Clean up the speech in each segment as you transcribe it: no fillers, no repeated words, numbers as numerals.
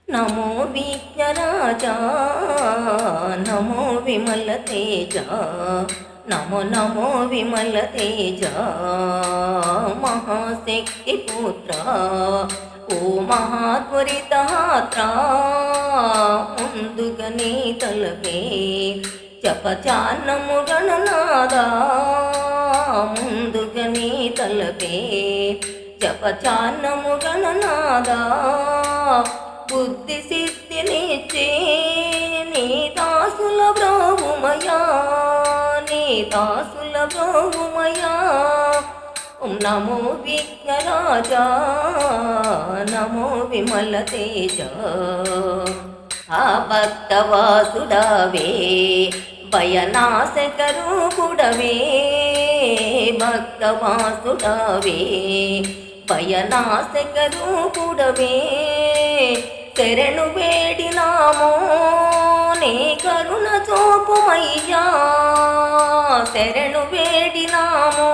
नमो विघ्नराजा नमो विमलतेजा नमो नमो विमलतेजा महाशक्तिपुत्र ओ महात्वरितहात्रा ముందుగా నీ తలపే జపచాన్నము గణనాదా ముందుగా నీ తలపే జపచాన్నము గణనాదా బుద్ధి సిద్ధినిచ్చే నీ దాసుల బ్రహ్మమయా నీ దాసుల బ్రహ్మమయా ఓం నమో విఘ్నరాజా నమో విమలతేజ ఆ భక్తవాసుడవే భయనాశకరూపుడవే భక్తవాసుడవే భయనాశకరూపుడవే శరణు వేడినామో నీ కరుణ చూపుమయ్యా శరణు వేడినామో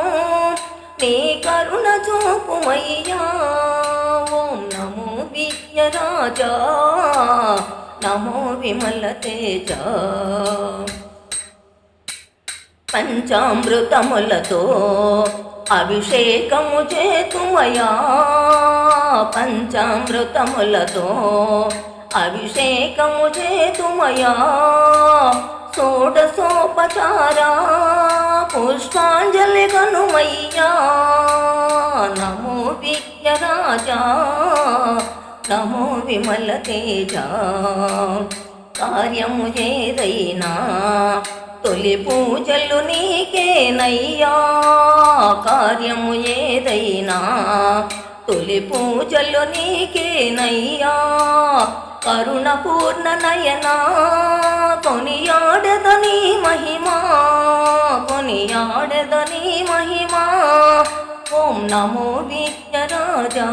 నీ కరుణ చూపుమయ్యా ఓం నమో విఘ్నరాజా నమో విమలతేజ పంచామృతములతో అభిషేకము చేతుమయా పంచామృతములతో అభిషేకము చేతుమయా షోడశోపచారా పుష్పాంజలి గనుమయ్యా నమో విఘ్నరాజా నమో విమలతేజ కార్యము ఏదైనా తొలి పూజలు నీకేనయ్యా కార్యము ఏదైనా తొలి పూజలు నీకేనయ్యా కరుణ పూర్ణ నయనా కొనియాడదని మహిమా కొనియాడదని మహిమా ఓం నమో విఘ్నరాజా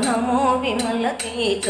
నమో విమలతేజ